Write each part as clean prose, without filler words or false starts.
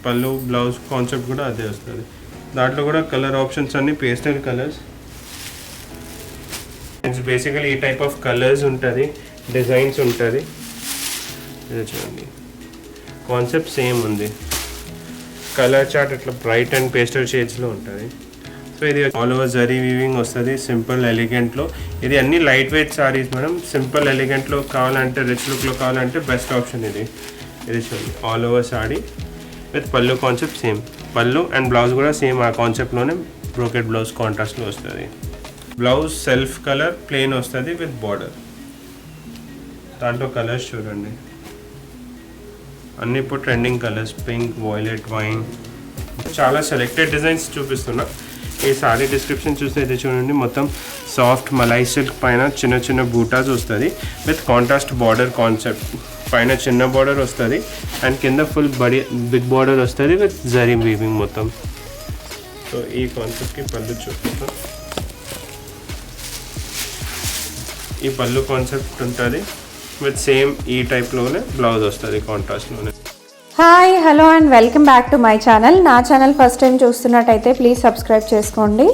పళ్ళు blouse concept కూడా అదే వస్తుంది. దాంట్లో కూడా కలర్ ఆప్షన్స్ అన్ని పేస్టల్ కలర్స్. బేసికలీ ఈ టైప్ ఆఫ్ కలర్స్ ఉంటుంది, డిజైన్స్ ఉంటుంది. ఇది చూడండి, కాన్సెప్ట్ సేమ్ ఉంది. కలర్ చార్ట్ ఇట్లా బ్రైట్ అండ్ పేస్టల్ షేడ్స్లో ఉంటుంది. సో ఇది ఆల్ ఓవర్ జరీ వీవింగ్ వస్తుంది, సింపుల్ ఎలిగెంట్లో. ఇది అన్ని light weight saris madam. Simple ఎలిగెంట్లో కావాలంటే, రిచ్ లుక్లో కావాలంటే బెస్ట్ ఆప్షన్ ఇది. ఇది చూడండి, all over sari with pallu concept same. Pallu and blouse కూడా సేమ్ ఆ కాన్సెప్ట్లోనే బ్రోకెట్ బ్లౌజ్ కాంట్రాస్ట్లో వస్తుంది. బ్లౌజ్ సెల్ఫ్ కలర్ ప్లెయిన్ వస్తుంది విత్ బార్డర్. దాంట్లో కలర్స్ చూడండి, అన్ని ఇప్పుడు trending colours, pink, violet, wine. చాలా సెలెక్టెడ్ డిజైన్స్ చూపిస్తున్నా. ఈ సారీ డిస్క్రిప్షన్ చూస్తే అయితే చూడండి, మొత్తం సాఫ్ట్ మలై సిల్క్ పైన చిన్న చిన్న బూటాస్ వస్తుంది విత్ కాంట్రాస్ట్ బార్డర్ కాన్సెప్ట్. పైన చిన్న బార్డర్ వస్తుంది అండ్ కింద ఫుల్ బిగ్ బార్డర్ వస్తుంది విత్ జరీ వీవింగ్ మొత్తం. సో ఈ కాన్సెప్ట్కి పళ్ళు చూపిస్తాం. ఈ పళ్ళు కాన్సెప్ట్ ఉంటుంది విత్ సేమ్ ఈ టైప్లోనే బ్లౌజ్ వస్తుంది కాంట్రాస్ట్లోనే. Hi, hello and welcome back to my channel. నా ఛానల్ ఫస్ట్ టైం చూస్తున్నట్టయితే ప్లీజ్ సబ్స్క్రైబ్ చేసుకోండి.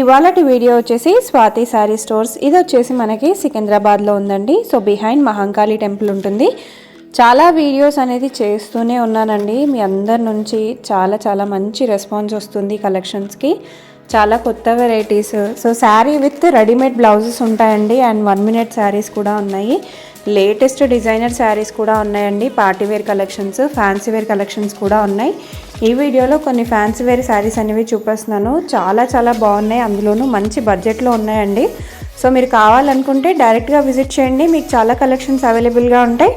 ఇవాళటి వీడియో వచ్చేసి స్వాతి శారీ స్టోర్స్. ఇది వచ్చేసి మనకి సికింద్రాబాద్లో ఉందండి. సో బిహైండ్ మహంకాళి టెంపుల్ ఉంటుంది. చాలా వీడియోస్ అనేది చేస్తూనే ఉన్నానండి. మీ అందరి నుంచి చాలా మంచి రెస్పాన్స్ వస్తుంది కలెక్షన్స్కి. చాలా కొత్త varieties. So sari with readymade blouses ఉంటాయండి అండ్ 1 minute శారీస్ కూడా ఉన్నాయి. లేటెస్ట్ డిజైనర్ శారీస్ కూడా ఉన్నాయండి. Partywear collections, fancy wear collections కూడా ఉన్నాయి. ఈ వీడియోలో కొన్ని ఫ్యాన్సీ వేర్ శారీస్ అనేవి చూపిస్తున్నాను. చాలా బాగున్నాయి, అందులోనూ మంచి బడ్జెట్లో ఉన్నాయండి. సో మీరు కావాలనుకుంటే డైరెక్ట్గా విజిట్ చేయండి, మీకు చాలా కలెక్షన్స్ అవైలబుల్గా ఉంటాయి.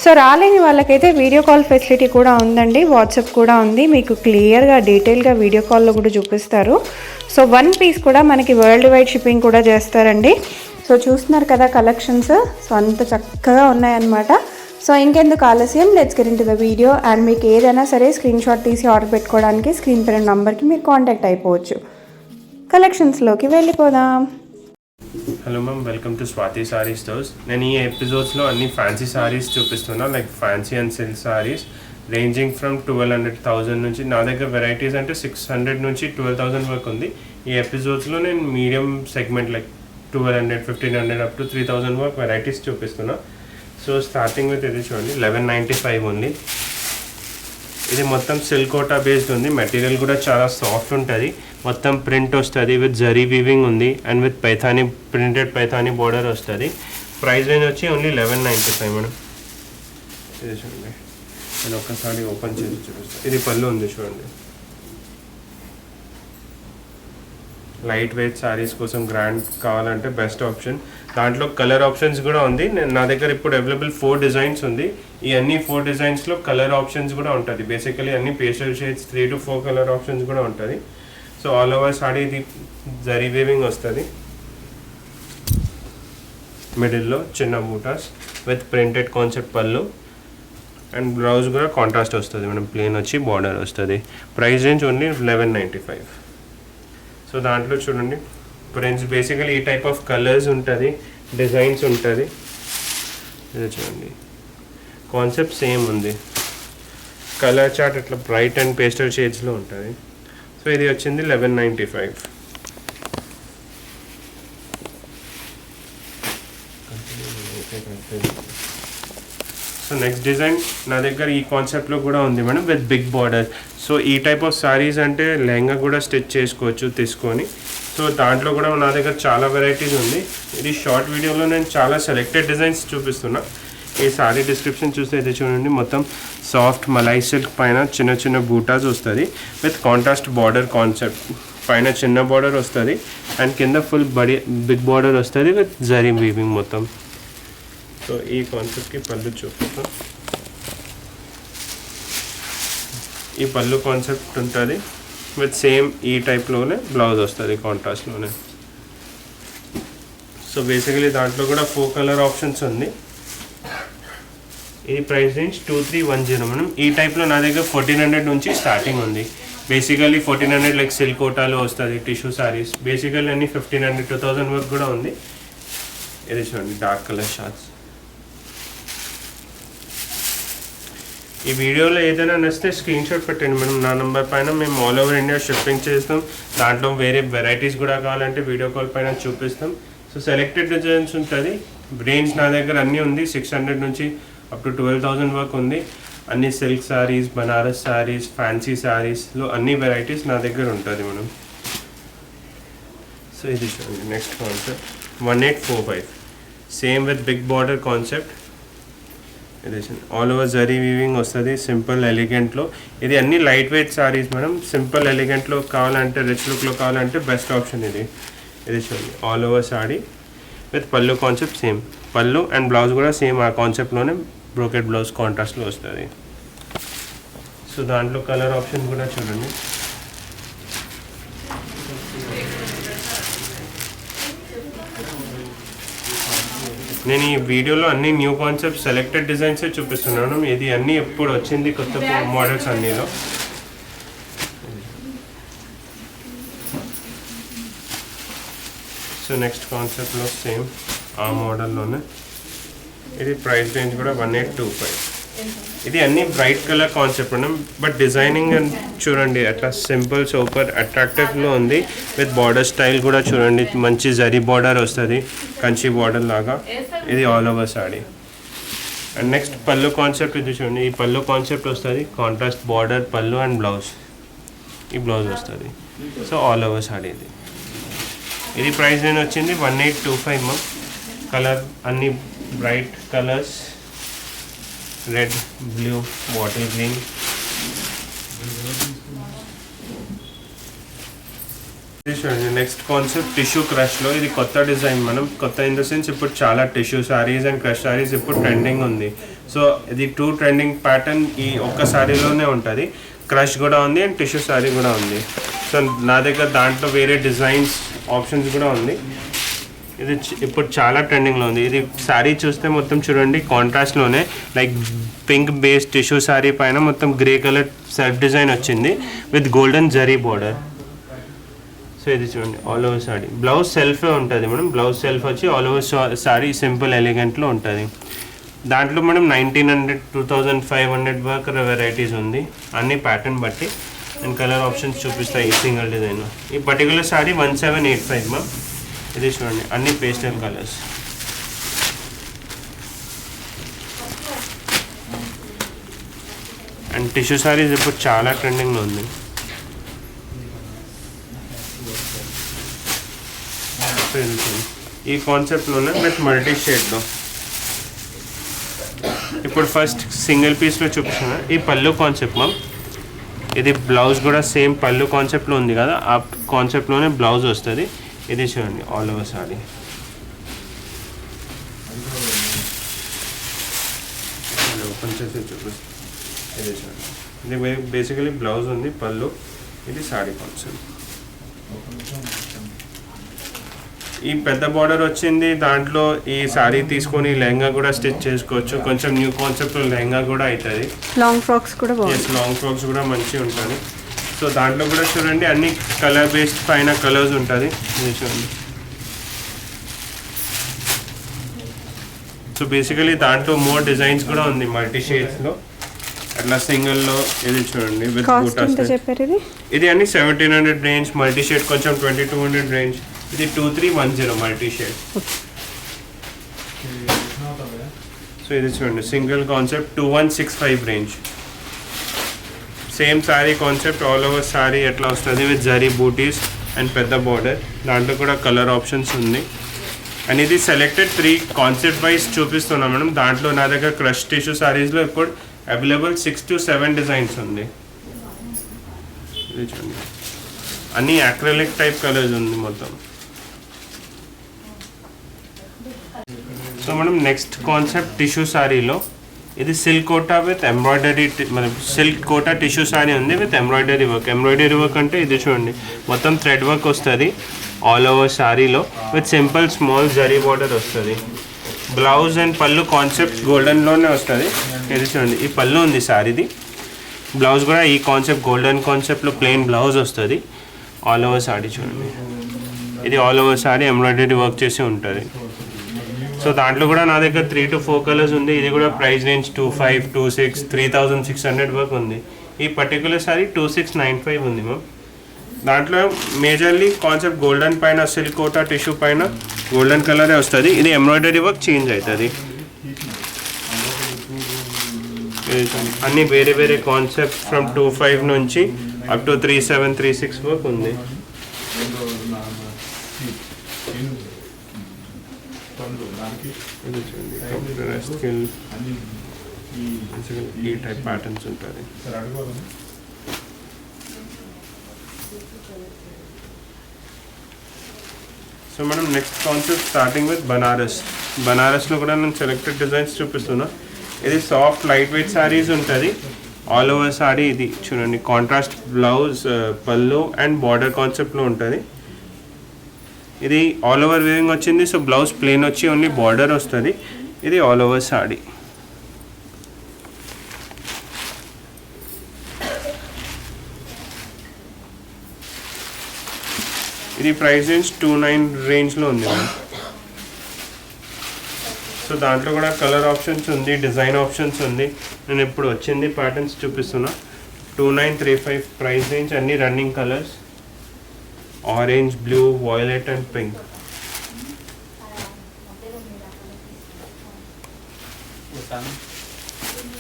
సో రాలేని వాళ్ళకైతే వీడియో కాల్ ఫెసిలిటీ కూడా ఉందండి, వాట్సాప్ కూడా ఉంది. మీకు క్లియర్గా డీటెయిల్గా వీడియో కాల్లో కూడా చూపిస్తారు. సో 1 piece కూడా మనకి వరల్డ్ వైడ్ షిప్పింగ్ కూడా చేస్తారండి. సో చూస్తున్నారు కదా కలెక్షన్స్. సో అంత చక్కగా ఉన్నాయన్నమాట. సో ఇంకెందుకు ఆలస్యం, let's get into the video. And మీకు ఏదైనా సరే స్క్రీన్ షాట్ తీసి ఆర్డర్ పెట్టుకోవడానికి స్క్రీన్ పైన నంబర్కి మీరు కాంటాక్ట్ అయిపోవచ్చు. కలెక్షన్స్లోకి వెళ్ళిపోదాం. Hello ma'am, welcome to Swathi sorry stores. నేను ఈ ఎపిసోడ్స్లో అన్ని ఫ్యాన్సీ సారీస్ చూపిస్తున్నా, like fancy and silk saris ranging from 1200 నుంచి. నా దగ్గర వెరైటీస్ అంటే 600 నుంచి 12,000 వరకు ఉంది. ఈ ఎపిసోడ్స్లో నేను medium segment like 1200, 1500 up to 3000 వరకు వెరైటీస్ చూపిస్తున్నా. సో స్టార్టింగ్ విత్ ఇది చూడండి, 1195 ఉంది. ఇది మొత్తం సిల్క్ కోటా బేస్డ్ ఉంది. మెటీరియల్ కూడా చాలా సాఫ్ట్ ఉంటుంది. మొత్తం ప్రింట్ వస్తుంది విత్ జరీ వీవింగ్ ఉంది and with Paithani printed Paithani border వస్తుంది. ప్రైస్ రేంజ్ వచ్చి ఓన్లీ 1195 మేడం. ఇది చూడండి, నేను ఒక్కసారి ఓపెన్ చేసి చూపిస్తాను. ఇది పళ్ళు ఉంది చూడండి. లైట్ వెయిట్ శారీస్ కోసం గ్రాండ్ కావాలంటే బెస్ట్ ఆప్షన్. దాంట్లో కలర్ ఆప్షన్స్ కూడా ఉంది. నా దగ్గర ఇప్పుడు అవైలబుల్ 4 డిజైన్స్ ఉంది. ఈ అన్ని 4 డిజైన్స్లో కలర్ ఆప్షన్స్ కూడా ఉంటుంది. బేసికలీ అన్ని pastel shades 3 to 4 colour options కూడా ఉంటుంది. సో ఆల్ ఓవర్ సారీ ఇది జరీ వీవింగ్ వస్తుంది. మిడిల్లో చిన్న బూటాస్ విత్ ప్రింటెడ్ కాన్సెప్ట్ పళ్ళు అండ్ బ్లౌజ్ కూడా కాంట్రాస్ట్ వస్తుంది మేడం. ప్లెయిన్ వచ్చి బార్డర్ వస్తుంది. Price range only 1195. సో దాంట్లో చూడండి ప్రింట్స్, బేసికలీ ఈ టైప్ ఆఫ్ కలర్స్ ఉంటుంది, డిజైన్స్ ఉంటుంది. ఇది చూడండి, కాన్సెప్ట్ సేమ్ ఉంది. కలర్ చార్ట్ ఇట్లా బ్రైట్ అండ్ పేస్టల్ షేడ్స్లో ఉంటుంది. సో ఇది వచ్చింది 1195. సో నెక్స్ట్ డిజైన్ నా దగ్గర ఈ కాన్సెప్ట్లో కూడా ఉంది madam with big border. So ఈ టైప్ ఆఫ్ సారీస్ అంటే లెహంగా కూడా స్టిచ్ చేసుకోవచ్చు తీసుకొని. సో దాంట్లో కూడా నా దగ్గర చాలా వెరైటీస్ ఉంది. ఇది షార్ట్ వీడియోలో నేను చాలా సెలెక్టెడ్ డిజైన్స్ చూపిస్తున్నా. ఈ సారీ డిస్క్రిప్షన్ చూస్తే అయితే చూడండి, మొత్తం సాఫ్ట్ మలై సిల్క్ పైన చిన్న చిన్న బూటాస్ వస్తుంది విత్ కాంట్రాస్ట్ బార్డర్ కాన్సెప్ట్. పైన చిన్న బార్డర్ వస్తుంది అండ్ కింద ఫుల్ బిగ్ బార్డర్ వస్తుంది విత్ జరీ వీవింగ్ మొత్తం. సో ఈ కాన్సెప్ట్కి పళ్ళు చూపిస్తాం. ఈ పళ్ళు కాన్సెప్ట్ ఉంటుంది విత్ సేమ్ ఈ టైప్లోనే బ్లౌజ్ వస్తుంది కాంట్రాస్ట్లోనే. సో బేసికలీ దాంట్లో కూడా 4 కలర్ ఆప్షన్స్ ఉంది. ఇది ప్రైస్ రేంజ్ 2310 మనం. ఈ టైప్లో నా దగ్గర 1400 నుంచి స్టార్టింగ్ ఉంది. బేసికలీ 1400 లైక్ సిల్క్ కోటాలో వస్తుంది, టిష్యూ సారీస్. బేసికలీ అన్ని 1500, 2000 వరకు కూడా ఉంది. ఇది చూడండి, డార్క్ కలర్ షార్ట్స్. ఈ వీడియోలో ఏదైనా నచ్చితే స్క్రీన్ షాట్ పెట్టండి మేడం, నా నెంబర్ పైన మేము ఆల్ ఓవర్ ఇండియా షిప్పింగ్ చేస్తాం. దాంట్లో వేరే వెరైటీస్ కూడా కావాలంటే వీడియో కాల్ పైన చూపిస్తాం. సో సెలెక్టెడ్ డిజైన్స్ ఉంటుంది. రేంజ్ నా దగ్గర అన్నీ ఉంది, 600 నుంచి అప్ టు 12,000 వరకు ఉంది. అన్ని సిల్క్ శారీస్, బనారస్ శారీస్, ఫ్యాన్సీ శారీస్లో అన్ని వెరైటీస్ నా దగ్గర ఉంటుంది మేడం. సో ఇది చూడండి next concept 1845, same with big border concept. ఇది ఆల్ ఓవర్ జరీ వీవింగ్ వస్తుంది, సింపుల్ ఎలిగెంట్లో. ఇది అన్ని light weight saris madam. Simple ఎలిగెంట్లో కావాలంటే, రిచ్ లుక్లో కావాలంటే బెస్ట్ ఆప్షన్ ఇది. ఇది చూడండి all over sari with pallu concept same. Pallu and blouse కూడా సేమ్ ఆ కాన్సెప్ట్లోనే బ్రోకెట్ బ్లౌజ్ కాంట్రాస్ట్లో వస్తుంది. సో దాంట్లో కలర్ ఆప్షన్ కూడా చూడండి. నేను ఈ వీడియోలో అన్ని న్యూ కాన్సెప్ట్ సెలెక్టెడ్ డిజైన్సే చూపిస్తున్నాను. ఇది అన్నీ ఎప్పుడు వచ్చింది కొత్త మోడల్స్ అన్నీలో. సో నెక్స్ట్ కాన్సెప్ట్లో సేమ్ ఆ మోడల్లోనే. ఇది ప్రైస్ రేంజ్ కూడా 1825. ఇది అన్ని bright colour concept madam, but designing అని చూడండి అట్లా సింపుల్ సూపర్ అట్రాక్టివ్లో ఉంది. విత్ బార్డర్ స్టైల్ కూడా చూడండి, మంచి జరీ బార్డర్ వస్తుంది, కంచి బార్డర్ లాగా. ఇది all over sari. And next pallu concept ఇది చూడండి. ఈ పళ్ళు కాన్సెప్ట్ వస్తుంది, contrast border pallu and blouse. ఈ బ్లౌజ్ వస్తుంది. సో ఆల్ ఓవర్ సాడీ ఇది. ఇది ప్రైస్ రేంజ్ వచ్చింది 1825 మ్యామ్. కలర్ అన్ని bright colours, red, blue, bottle green. Next concept tissue క్రష్లో. ఇది కొత్త డిజైన్ మనం, కొత్త ఇన్ ద సెన్స్ ఇప్పుడు చాలా tissue saris and crush saris ఇప్పుడు ట్రెండింగ్ ఉంది. సో ఇది 2 ట్రెండింగ్ ప్యాటర్న్ ఈ ఒక్క శారీలోనే ఉంటుంది. క్రష్ కూడా ఉంది అండ్ టిష్యూ శారీ కూడా ఉంది. సో నా దగ్గర దాంట్లో వేరే డిజైన్స్ ఆప్షన్స్ కూడా ఉంది. ఇది ఇప్పుడు చాలా ట్రెండింగ్లో ఉంది. ఇది శారీ చూస్తే మొత్తం చూడండి కాంట్రాస్ట్లోనే like pink base tissue sari పైన మొత్తం గ్రే కలర్ సెల్ఫ్ డిజైన్ వచ్చింది with golden zari border. So ఇది చూడండి ఆల్ ఓవర్ శారీ. బ్లౌజ్ సెల్ఫే ఉంటుంది మేడం. బ్లౌజ్ సెల్ఫ్ వచ్చి ఆల్ ఓవర్ శారీ సింపుల్ ఎలిగెంట్లో ఉంటుంది. దాంట్లో మేడం 1900, 2500 వరకు వెరైటీస్ ఉంది, అన్ని ప్యాటర్న్ బట్టి. అండ్ కలర్ ఆప్షన్స్ చూపిస్తాయి ఈ సింగిల్ డిజైన్. ఈ పర్టికులర్ శారీ 1785 మ్యామ్. ఇది చూడండి అన్ని pastel colours. And tissue saris ఇప్పుడు చాలా ట్రెండింగ్లో ఉంది. ఈ కాన్సెప్ట్లోనే విత్ మల్టీ షేడ్లో. ఇప్పుడు ఫస్ట్ సింగిల్ పీస్లో చూపిస్తున్నా. ఈ పళ్ళు కాన్సెప్ట్ మ్యామ్. ఇది బ్లౌజ్ కూడా సేమ్ పళ్ళు కాన్సెప్ట్లో ఉంది కదా, ఆ కాన్సెప్ట్లోనే బ్లౌజ్ వస్తుంది. ఇది చూడండి ఆల్ ఓవర్ సారీ. ఓపెన్ చేసి చూపిస్తాను. ఇది చూడండి, ఇది బేసికలీ బ్లౌజ్ ఉంది, పళ్ళు. ఇది సారీ కాన్సెప్ట్. ఈ పెద్ద బార్డర్ వచ్చింది, దాంట్లో ఈ సారీ తీసుకొని లెహంగా కూడా స్టిచ్ చేసుకోవచ్చు. కొంచెం న్యూ కాన్సెప్ట్లో లెహంగా కూడా అవుతుంది. లాంగ్ ఫ్రాక్స్ కూడా లాంగ్ ఫ్రాక్స్ కూడా మంచిగా ఉంటుంది. సో దాంట్లో కూడా చూడండి అన్ని కలర్ బేస్డ్ పైన కలర్స్ ఉంటుంది. ఇది చూడండి. సో బేసికలీ దాంట్లో మోర్ డిజైన్స్ కూడా ఉంది మల్టీ షేడ్స్లో, అట్లా సింగిల్లో. ఇది చూడండి విత్ బూటాస్. ఇది అన్ని 1700 రేంజ్, మల్టీ షేడ్ కొంచెం 2200 రేంజ్. ఇది 2310 మల్టీ షేడ్. సో ఇది చూడండి single concept 2165 range. Same sorry concept all over sorry ఎట్లా వస్తుంది విత్ జరీ బూటీస్ అండ్ పెద్ద బార్డర్. దాంట్లో కూడా కలర్ ఆప్షన్స్ ఉంది. అండ్ ఇది సెలెక్టెడ్ 3 కాన్సెప్ట్ వైజ్ చూపిస్తున్నాం మేడం. దాంట్లో నా దగ్గర క్రష్ టిష్యూ సారీస్లో ఇప్పుడు అవైలబుల్ 6 to 7 డిజైన్స్ ఉంది. ఇది చూడండి అన్ని అక్రిలిక్ టైప్ కలర్స్ ఉంది మొత్తం. సో మనం నెక్స్ట్ కాన్సెప్ట్ టిష్యూ సారీలో. ఇది సిల్క్ కోటా విత్ ఎంబ్రాయిడరీ, మన సిల్క్ కోటా టిష్యూ సారీ ఉంది with embroidery work. Embroidery work అంటే ఇది చూడండి మొత్తం థ్రెడ్ వర్క్ వస్తుంది ఆల్ ఓవర్ సారీలో with simple small zari border వస్తుంది. బ్లౌజ్ అండ్ పళ్ళు కాన్సెప్ట్ గోల్డెన్లోనే వస్తుంది. ఇది చూడండి ఈ పళ్ళు ఉంది సారీది. బ్లౌజ్ కూడా ఈ కాన్సెప్ట్ గోల్డెన్ కాన్సెప్ట్లో ప్లెయిన్ బ్లౌజ్ వస్తుంది. ఆల్ ఓవర్ సారీ చూడండి, ఇది all over sorry embroidery work చేసి ఉంటుంది. సో దాంట్లో కూడా నా దగ్గర 3 to 4 కలర్స్ ఉంది. ఇది కూడా ప్రైస్ రేంజ్ 2500, 2600, 3600 వరకు ఉంది. ఈ పర్టికులర్ సారీ 2695 ఉంది మ్యామ్. దాంట్లో మేజర్లీ కాన్సెప్ట్ గోల్డెన్ పైన సిల్క్ కోటా టిష్యూ పైన గోల్డెన్ కలరే వస్తుంది. ఇది ఎంబ్రాయిడరీ వర్క్ చేంజ్ అవుతుంది. అన్ని వేరే వేరే కాన్సెప్ట్ ఫ్రమ్ 25 నుంచి అప్ టు 37, 36 వరకు ఉంది. ఈ టైప్ ప్యాటర్న్స్ ఉంటుంది. సో మనం నెక్స్ట్ కాన్సెప్ట్ స్టార్టింగ్ విత్ బనారస్లో కూడా నేను సెలెక్టెడ్ డిజైన్స్ చూపిస్తున్నా. ఇది సాఫ్ట్ లైట్ వెయిట్ శారీస్ ఉంటుంది. ఆల్ ఓవర్ శారీ ఇది చూడండి, కాంట్రాస్ట్ బ్లౌజ్, పళ్ళు అండ్ బార్డర్ కాన్సెప్ట్లో ఉంటుంది. ఇది ఆల్ ఓవర్ వీవింగ్ వచ్చింది. సో బ్లౌజ్ ప్లెయిన్ వచ్చి ఓన్లీ బార్డర్ వస్తుంది. ఇది ఆల్ ఓవర్ శారీ. ఇది ప్రైస్ రేంజ్ 29 రేంజ్లో ఉంది మ్యామ్. సో దాంట్లో కూడా కలర్ ఆప్షన్స్ ఉంది, డిజైన్ ఆప్షన్స్ ఉంది. నేను ఇప్పుడు వచ్చింది ప్యాటర్న్స్ చూపిస్తున్నా. 2935 ప్రైస్ రేంజ్. అన్ని running colours orange, blue, violet and pink.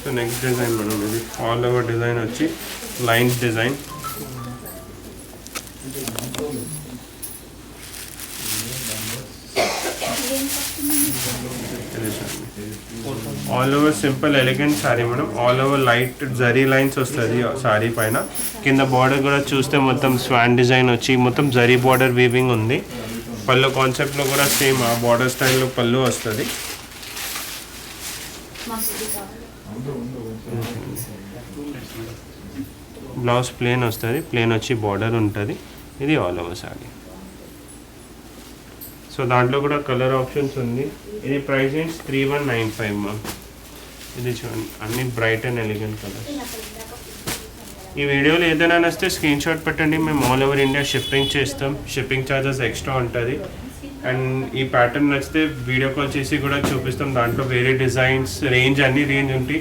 So next design మనం ఇది ఆల్ ఓవర్ డిజైన్ వచ్చి lines design. All over simple elegant sorry madam. All over light zari lines వస్తుంది సారీ పైన. కింద బార్డర్ కూడా చూస్తే మొత్తం స్వాన్ డిజైన్ వచ్చి మొత్తం జరీ బార్డర్ వీవింగ్ ఉంది. పళ్ళు కాన్సెప్ట్లో కూడా సేమ్ ఆ బార్డర్ స్టైల్లో పళ్ళు వస్తుంది. బ్లౌజ్ ప్లెయిన్ వస్తుంది, ప్లెయిన్ వచ్చి బార్డర్ ఉంటుంది. ఇది ఆల్ ఓవర్ సారీ. సో దాంట్లో కూడా కలర్ ఆప్షన్స్ ఉంది. ఇది ప్రైస్ రేంజ్ 3195 మ్యామ్. ఇది చూడండి, అన్ని బ్రైట్ అండ్ ఎలిగెంట్ కలర్స్. ఈ వీడియోలో ఏదైనా నచ్చితే స్క్రీన్ షాట్ పెట్టండి. మేము ఆల్ ఓవర్ ఇండియా షిప్పింగ్ చేస్తాం. షిప్పింగ్ ఛార్జెస్ ఎక్స్ట్రా ఉంటుంది. అండ్ ఈ ప్యాటర్న్ నచ్చితే వీడియో కాల్ చేసి కూడా చూపిస్తాం. దాంట్లో వేరే డిజైన్స్ రేంజ్ అన్ని రేంజ్ ఉంటాయి.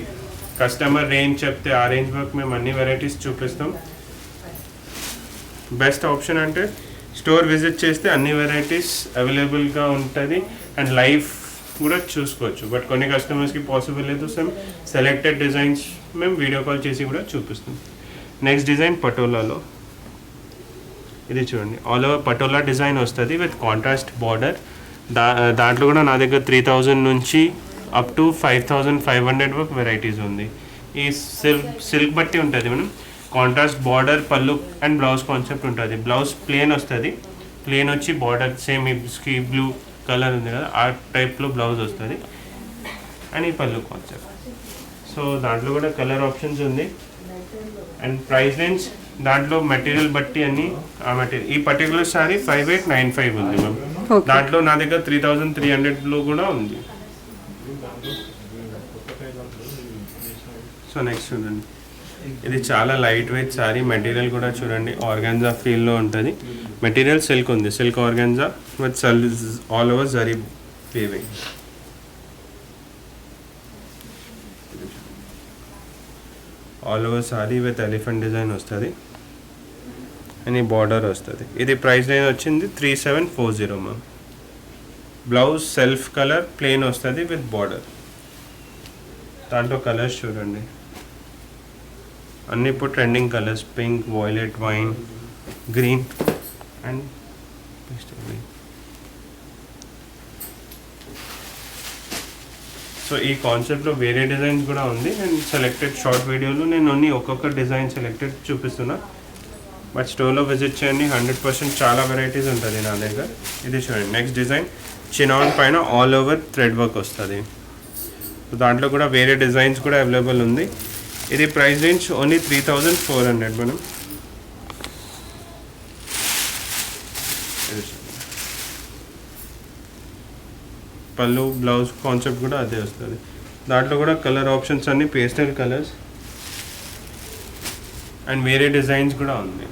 కస్టమర్ రేంజ్ చెప్తే ఆ రేంజ్ వరకు మేము అన్ని వెరైటీస్ చూపిస్తాం. బెస్ట్ ఆప్షన్ అంటే స్టోర్ విజిట్ చేస్తే అన్ని వెరైటీస్ అవైలబుల్గా ఉంటుంది అండ్ లైవ్ కూడా చూసుకోవచ్చు. బట్ కొన్ని కస్టమర్స్కి పాసిబుల్ లేదు. సెలెక్టెడ్ డిజైన్స్ మేము వీడియో కాల్ చేసి కూడా చూపిస్తాం. నెక్స్ట్ డిజైన్ పటోలాలో. ఇది చూడండి, ఆల్ ఓవర్ పటోలా డిజైన్ వస్తుంది విత్ కాంట్రాస్ట్ బార్డర్. దాంట్లో కూడా నా దగ్గర 3000 నుంచి అప్ టు 5500 వరకు వెరైటీస్ ఉంది. ఈ సిల్క్ బట్టి ఉంటుంది మనం. Contrast border, pallu and blouse concept ఉంటుంది. బ్లౌజ్ ప్లెయిన్ వస్తుంది. ప్లెయిన్ వచ్చి border same ski blue colour ఉంది కదా, ఆ టైప్లో బ్లౌజ్ వస్తుంది. అండ్ ఈ పళ్ళు కాన్సెప్ట్. సో దాంట్లో కూడా కలర్ ఆప్షన్స్ ఉంది. అండ్ ప్రైస్ రేంజ్ దాంట్లో మెటీరియల్ బట్టి అన్ని ఆ మెటీరియల్. ఈ పర్టికులర్ సారీ 5895 ఉంది మ్యామ్. దాంట్లో నా దగ్గర 3300లో కూడా ఉంది. సో నెక్స్ట్ చూడండి, ఇది చాలా లైట్ వెయిట్ సారీ. మెటీరియల్ కూడా చూడండి ఆర్గాన్జా ఫీల్లో ఉంటుంది. మెటీరియల్ సిల్క్ ఉంది, silk organza with all over zari weaving. All over sari with elephant design వస్తుంది అని బార్డర్ వస్తుంది. ఇది ప్రైస్ రేంజ్ వచ్చింది 3740 ma'am. Blouse self colour plain వస్తుంది విత్ బార్డర్. దాంట్లో కలర్స్ చూడండి అన్ని ఇప్పుడు trending colours, pink, violet, wine, green and green. So ఈ కాన్సెప్ట్లో వేరే డిజైన్స్ కూడా ఉంది. అండ్ సెలెక్టెడ్ షార్ట్ వీడియోలో నేను అన్ని ఒక్కొక్క డిజైన్ సెలెక్టెడ్ చూపిస్తున్నా. బట్ స్టోర్లో విజిట్ చేయండి, 100% చాలా వెరైటీస్ ఉంటుంది నా దగ్గర. ఇది చూడండి నెక్స్ట్ డిజైన్, చినాన్ పైన ఆల్ ఓవర్ థ్రెడ్ వర్క్ వస్తుంది. సో దాంట్లో కూడా వేరే డిజైన్స్ కూడా అవైలబుల్ ఉంది. ఇది ప్రైస్ రేంజ్ ఓన్లీ 3400 మనం. పళ్ళు బ్లౌజ్ కాన్సెప్ట్ కూడా అదే వస్తుంది. దాంట్లో కూడా కలర్ ఆప్షన్స్ అన్ని పేస్టల్ కలర్స్ అండ్ వేరే డిజైన్స్ కూడా ఉంది.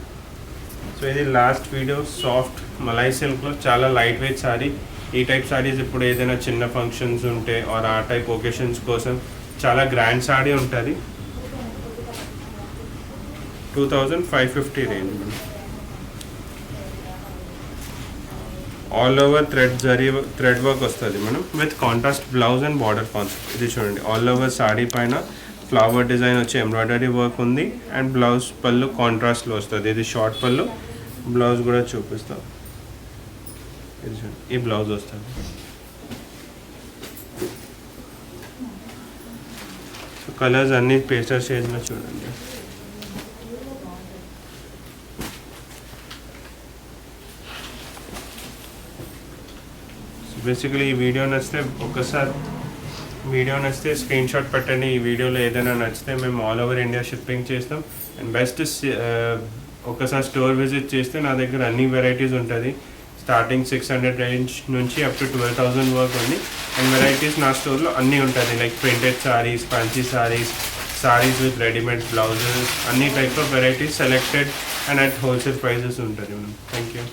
సో ఇది లాస్ట్ వీడియో సాఫ్ట్ మలై సిల్క్లో చాలా లైట్ వెయిట్ సారీ. ఈ టైప్ సారీస్ ఇప్పుడు ఏదైనా చిన్న ఫంక్షన్స్ ఉంటే ఆర్ ఆ టైప్ ఒకేషన్స్ కోసం చాలా గ్రాండ్ సారీ ఉంటుంది. 2550 range. All over thread work వస్తుంది మనం with contrast blouse and border concept. ఇది చూడండి, ఆల్ ఓవర్ సారీ పైన ఫ్లవర్ డిజైన్ వచ్చి ఎంబ్రాయిడరీ వర్క్ ఉంది అండ్ బ్లౌజ్ పళ్ళు కాంట్రాస్ట్లో వస్తుంది. ఇది షార్ట్ పళ్ళు, బ్లౌజ్ కూడా చూపిస్తాం. ఇది చూడండి, ఈ బ్లౌజ్ వస్తుంది. సో కలర్స్ అన్ని పేస్టల్ షేడ్స్లో చూడండి. బేసికలీ ఈ వీడియో నచ్చితే స్క్రీన్ షాట్ పెట్టండి. ఈ వీడియోలో ఏదైనా నచ్చితే మేము ఆల్ ఓవర్ ఇండియా షిప్పింగ్ చేస్తాం. అండ్ బెస్ట్ ఒకసారి స్టోర్ విజిట్ చేస్తే నా దగ్గర అన్ని వెరైటీస్ ఉంటుంది. స్టార్టింగ్ 600 రేంజ్ నుంచి అప్ టు 12,000 వరకు ఉంది. అండ్ వెరైటీస్ నా స్టోర్లో అన్నీ ఉంటుంది, like printed saris, fancy saris with readymade blouses, అన్ని type of varieties selected and at wholesale prices ఉంటుంది. Thank you.